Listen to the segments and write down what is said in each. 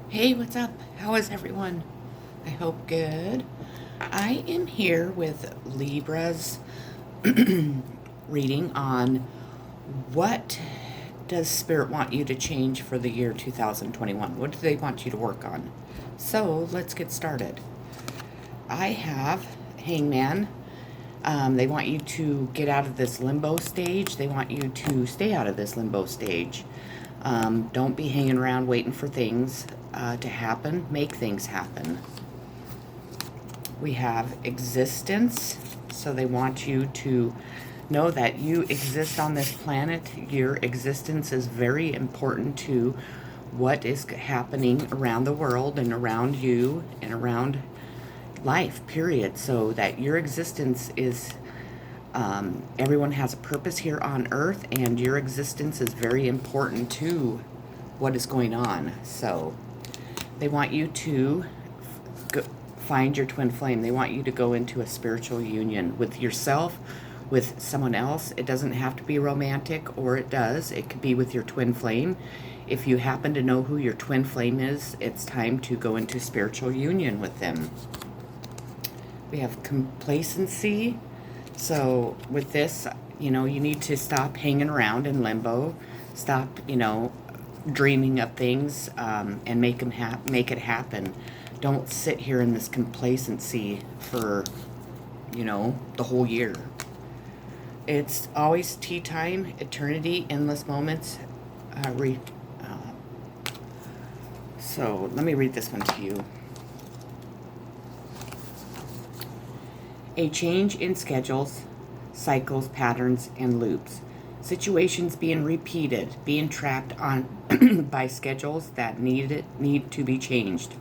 Hey, what's up? How is everyone? I hope good. I am here with Libra's reading on what does Spirit want you to change for the year 2021? What do they want you to work on? So let's get started. I have Hangman. They want you to get out of this limbo stage. They want you to stay out of this limbo stage. Don't be hanging around waiting for things to happen. Make things happen. We have existence. So they want you to know that you exist on this planet. Your existence is very important to what is happening around the world and around you and around life, period. So that your existence is, everyone has a purpose here on earth, and your existence is very important to what is going on. So they want you to find your twin flame. They want you to go into a spiritual union with yourself, with someone else. It doesn't have to be romantic, or it does. It could be with your twin flame. If you happen to know who your twin flame is, it's time to go into spiritual union with them. We have complacency. So with this, you need to stop hanging around in limbo. Stop, dreaming up things, and make it happen. Don't sit here in this complacency for, the whole year. It's always tea time, eternity, endless moments. So let me read this one to you. A change in schedules, cycles, patterns, and loops. Situations being repeated, being trapped on by schedules that need to be changed.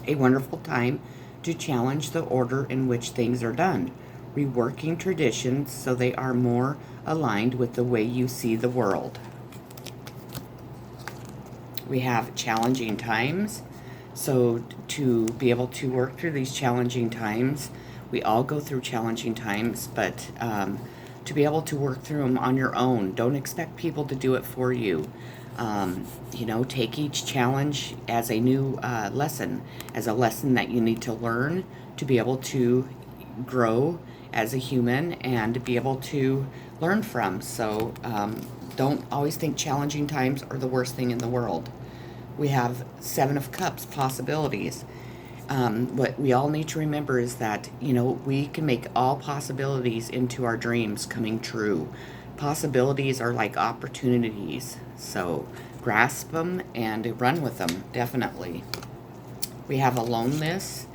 A wonderful time to challenge the order in which things are done, reworking traditions so they are more aligned with the way you see the world. We have challenging times. So to be able to work through these challenging times, we all go through challenging times, but to be able to work through them on your own. Don't expect people to do it for you. Take each challenge as a new lesson, as a lesson that you need to learn to be able to grow as a human and to be able to learn from. So don't always think challenging times are the worst thing in the world. We have Seven of Cups, possibilities. What we all need to remember is that, we can make all possibilities into our dreams coming true. Possibilities are like opportunities. So grasp them and run with them, definitely. We have aloneness.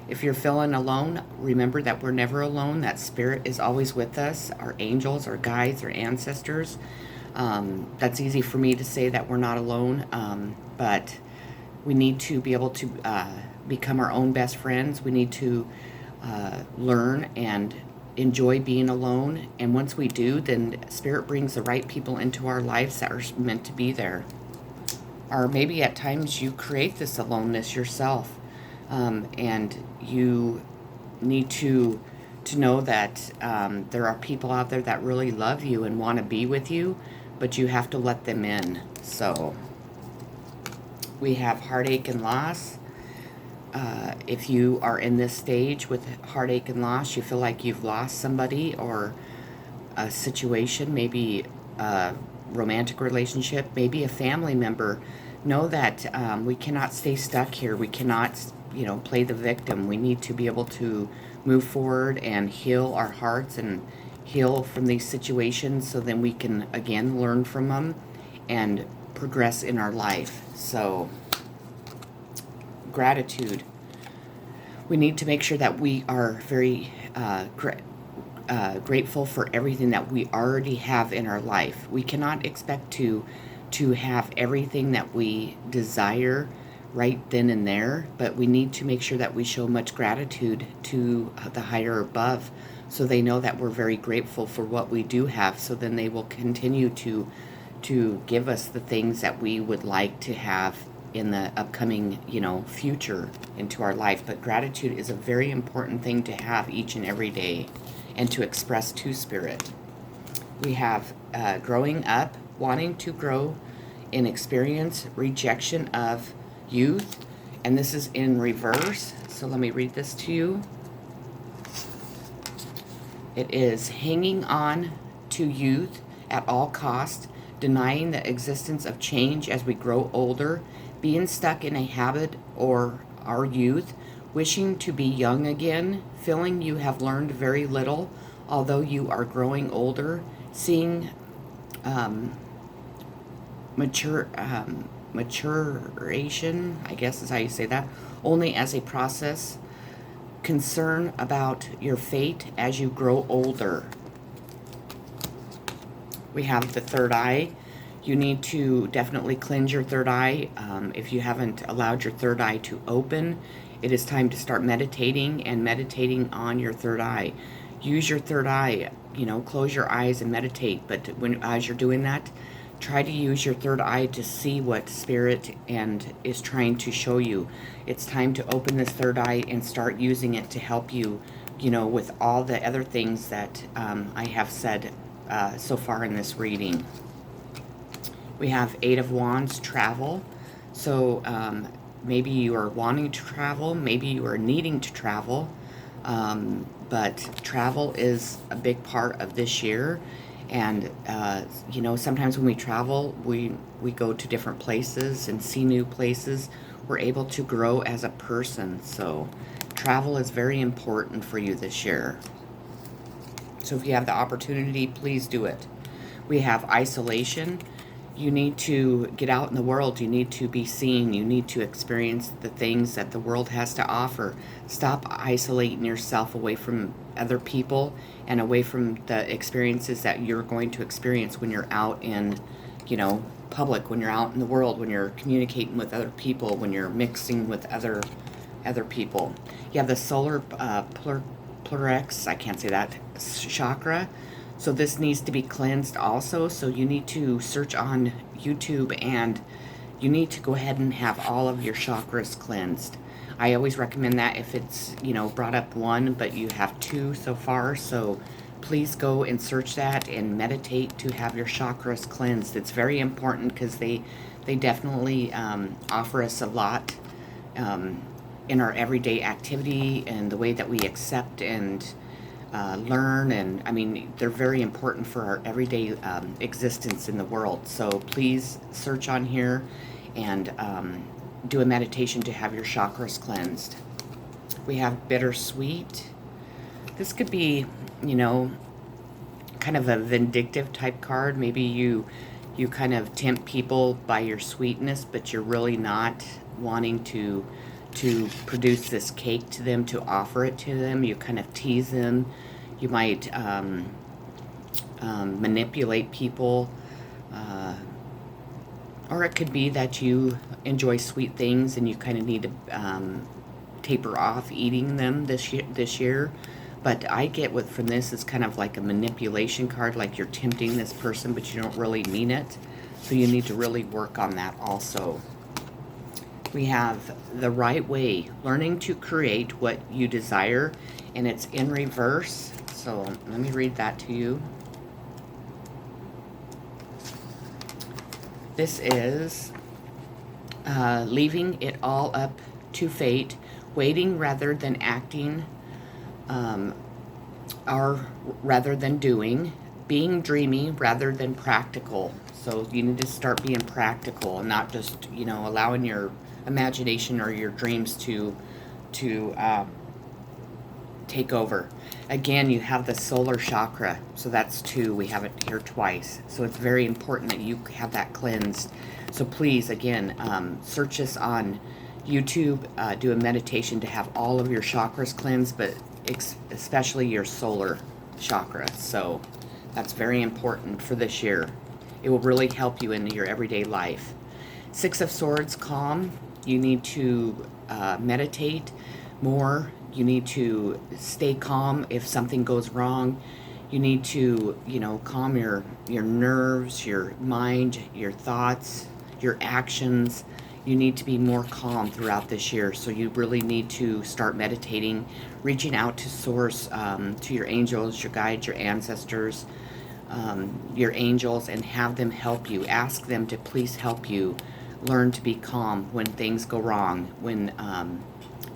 If you're feeling alone, remember that we're never alone, that Spirit is always with us, our angels, our guides, our ancestors. That's easy for me to say that we're not alone, but we need to be able to become our own best friends. We need to learn and enjoy being alone. And once we do, then Spirit brings the right people into our lives that are meant to be there. Or maybe at times you create this aloneness yourself. And you need to know that there are people out there that really love you and want to be with you, but you have to let them in. So we have heartache and loss. If you are in this stage with heartache and loss, you feel like you've lost somebody or a situation, maybe a romantic relationship, maybe a family member, know that we cannot stay stuck here. We cannot, play the victim. We need to be able to move forward and heal our hearts and heal from these situations so then we can, again, learn from them and progress in our life. So gratitude. We need to make sure that we are very grateful for everything that we already have in our life. We cannot expect to have everything that we desire right then and there, but we need to make sure that we show much gratitude to the higher above so they know that we're very grateful for what we do have, so then they will continue to give us the things that we would like to have in the upcoming, future into our life. But gratitude is a very important thing to have each and every day and to express to Spirit. We have growing up, wanting to grow in experience, rejection of youth, and this is in reverse. So let me read this to you. It is hanging on to youth at all cost, denying the existence of change as we grow older, being stuck in a habit or our youth, wishing to be young again, feeling you have learned very little, although you are growing older, seeing maturation, I guess is how you say that, only as a process, concern about your fate as you grow older. We have the third eye. You need to definitely cleanse your third eye. If you haven't allowed your third eye to open, it is time to start meditating and meditating on your third eye. Use your third eye, close your eyes and meditate. But as you're doing that, try to use your third eye to see what spirit is trying to show you. It's time to open this third eye and start using it to help you, with all the other things that I have said so far in this reading. We have Eight of Wands, travel. So maybe you are wanting to travel, maybe you are needing to travel, but travel is a big part of this year. And sometimes when we travel, we go to different places and see new places. We're able to grow as a person. So travel is very important for you this year. So if you have the opportunity, please do it. We have isolation. You need to get out in the world. You need to be seen. You need to experience the things that the world has to offer. Stop isolating yourself away from other people and away from the experiences that you're going to experience when you're out in, public, when you're out in the world, when you're communicating with other people, when you're mixing with other people. You have the solar plexus, I can't say that, chakra. So this needs to be cleansed also. So you need to search on YouTube and you need to go ahead and have all of your chakras cleansed. I always recommend that if it's, brought up one, but you have two so far. So please go and search that and meditate to have your chakras cleansed. It's very important because they definitely offer us a lot in our everyday activity and the way that we accept and learn, and they're very important for our everyday existence in the world. So please search on here and do a meditation to have your chakras cleansed. We have bittersweet. This could be, kind of a vindictive type card. Maybe you kind of tempt people by your sweetness, but you're really not wanting to produce this cake to them, to offer it to them. You kind of tease them. You might manipulate people. Or it could be that you enjoy sweet things and you kind of need to taper off eating them this year. But I get what from this is kind of like a manipulation card, like you're tempting this person, but you don't really mean it. So you need to really work on that also. We have the right way, learning to create what you desire, and it's in reverse. So let me read that to you. This is leaving it all up to fate, waiting rather than acting, or rather than doing, being dreamy rather than practical. So you need to start being practical and not just, allowing your imagination or your dreams to take over. Again, you have the solar chakra, so that's 2. We have it here twice. So it's very important that you have that cleansed. So please, again, search this on YouTube. Do a meditation to have all of your chakras cleansed, but especially your solar chakra. So that's very important for this year. It will really help you in your everyday life. 6 of Swords, calm. You need to meditate more. You need to stay calm if something goes wrong. You need to, calm your nerves, your mind, your thoughts, your actions. You need to be more calm throughout this year. So you really need to start meditating, reaching out to source, to your angels, your guides, your ancestors, your angels, and have them help you. Ask them to please help you learn to be calm when things go wrong, when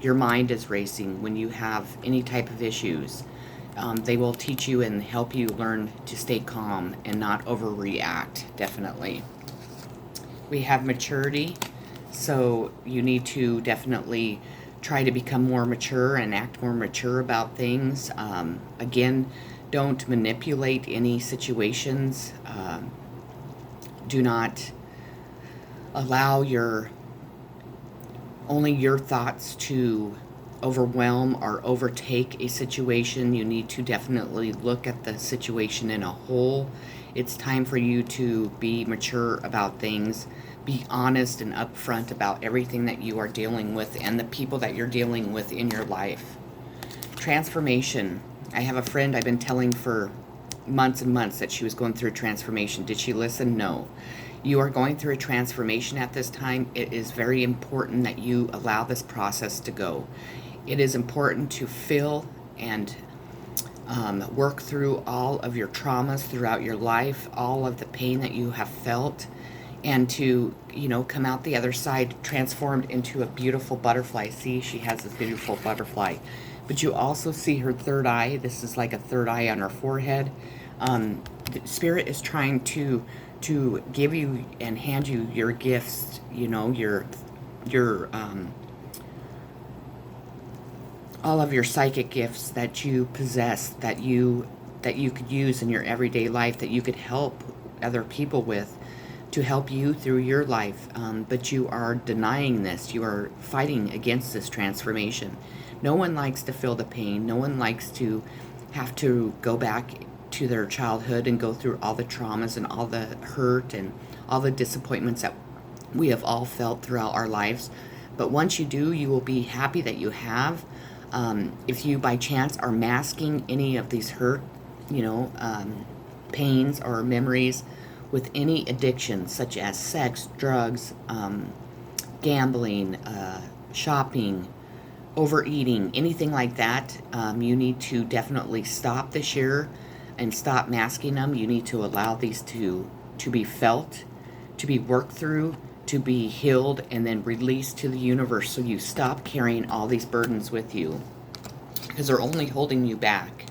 your mind is racing, when you have any type of issues. They will teach you and help you learn to stay calm and not overreact, definitely. We have maturity, so you need to definitely try to become more mature and act more mature about things. Again, don't manipulate any situations. Do not allow only your thoughts to overwhelm or overtake a situation. You need to definitely look at the situation in a whole. It's time for you to be mature about things. Be honest and upfront about everything that you are dealing with and the people that you're dealing with in your life. Transformation. I have a friend I've been telling for months and months that she was going through a transformation. Did she listen? No. You are going through a transformation at this time. It is very important that you allow this process to go. It is important to feel and work through all of your traumas throughout your life, all of the pain that you have felt, and to, come out the other side transformed into a beautiful butterfly. See, she has this beautiful butterfly. But you also see her third eye. This is like a third eye on her forehead. The Spirit is trying to give you and hand you your gifts, your all of your psychic gifts that you possess, that you could use in your everyday life, that you could help other people with, to help you through your life. But you are denying this. You are fighting against this transformation. No one likes to feel the pain. No one likes to have to go back to their childhood and go through all the traumas and all the hurt and all the disappointments that we have all felt throughout our lives. But once you do, you will be happy that you have. If you by chance are masking any of these hurt, pains or memories with any addictions such as sex, drugs, gambling, shopping, overeating, anything like that, you need to definitely stop this year and stop masking them. You need to allow these to be felt, to be worked through, to be healed, and then released to the universe, so you stop carrying all these burdens with you, because they're only holding you back.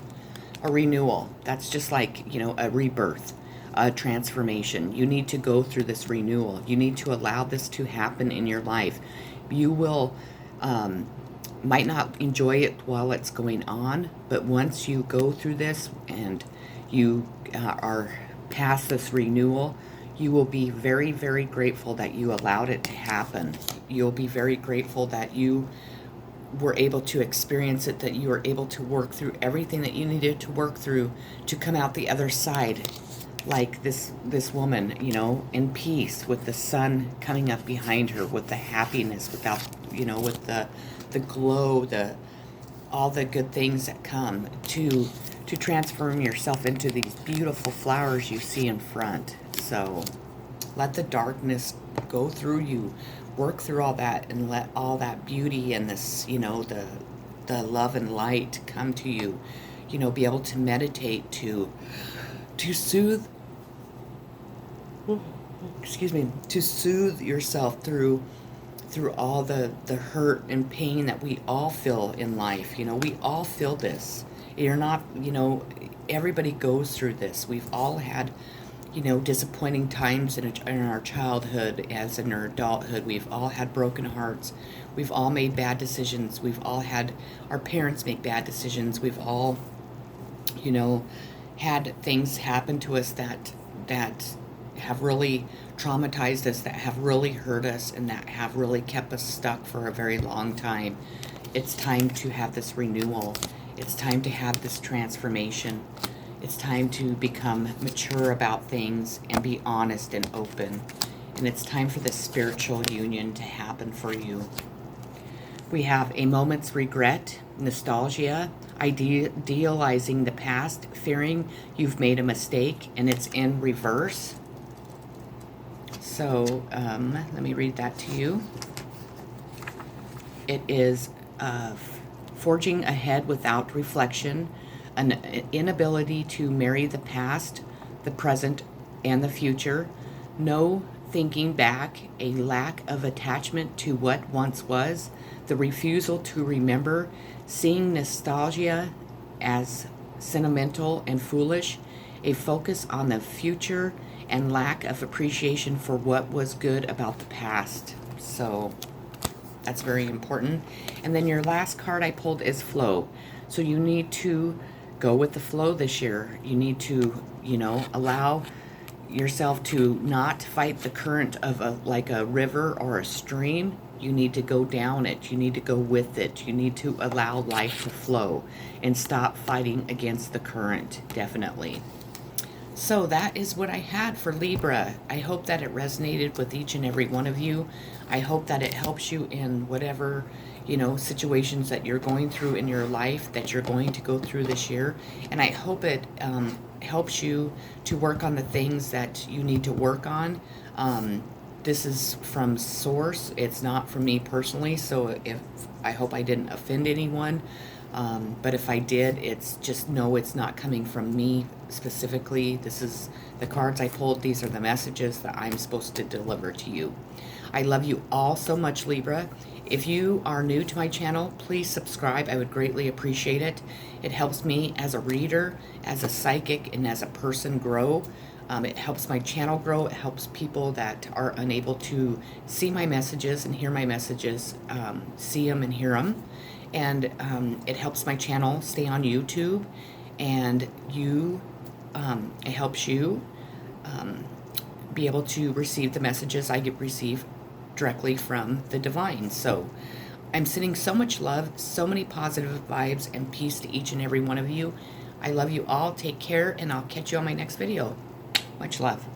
A renewal, that's just like, a rebirth, a transformation. You need to go through this renewal. You need to allow this to happen in your life. You will might not enjoy it while it's going on, but once you go through this and you are past this renewal, you will be very, very grateful that you allowed it to happen. You'll be very grateful that you were able to experience it, that you were able to work through everything that you needed to work through to come out the other side, like this woman, in peace, with the sun coming up behind her, with the happiness, without, with the glow, all the good things that come to transform yourself into these beautiful flowers you see in front. So let the darkness go through you, work through all that, and let all that beauty and this, the love and light come to you. Be able to meditate, to soothe, to soothe yourself through all the hurt and pain that we all feel in life. We all feel this. You're not, everybody goes through this. We've all had, disappointing times in our childhood, as in our adulthood. We've all had broken hearts. We've all made bad decisions. We've all had our parents make bad decisions. We've all, had things happen to us that have really traumatized us, that have really hurt us, and that have really kept us stuck for a very long time. It's time to have this renewal. It's time to have this transformation. It's time to become mature about things and be honest and open. And it's time for this spiritual union to happen for you. We have a moment's regret, nostalgia, idealizing the past, fearing you've made a mistake, and it's in reverse. So let me read that to you. It is forging ahead without reflection, an inability to marry the past, the present, and the future. No thinking back, a lack of attachment to what once was, the refusal to remember, seeing nostalgia as sentimental and foolish, a focus on the future, and lack of appreciation for what was good about the past. So that's very important. And then your last card I pulled is flow. So you need to go with the flow this year. You need to, allow yourself to not fight the current of like a river or a stream. You need to go down it. You need to go with it. You need to allow life to flow and stop fighting against the current, definitely. So that is what I had for Libra. I hope that it resonated with each and every one of you. I hope that it helps you in whatever, situations that you're going through in your life, that you're going to go through this year. And I hope it helps you to work on the things that you need to work on. This is from source. It's not from me personally. So I hope I didn't offend anyone. But if I did, it's just know it's not coming from me specifically. This is the cards I pulled. These are the messages that I'm supposed to deliver to you. I love you all so much, Libra. If you are new to my channel, please subscribe. I would greatly appreciate it. It helps me as a reader, as a psychic, and as a person grow. It helps my channel grow. It helps people that are unable to see my messages and hear my messages, see them and hear them. And it helps my channel stay on YouTube, and it helps you be able to receive the messages I receive directly from the divine. So I'm sending so much love, so many positive vibes and peace to each and every one of you. I love you all. Take care, and I'll catch you on my next video. Much love.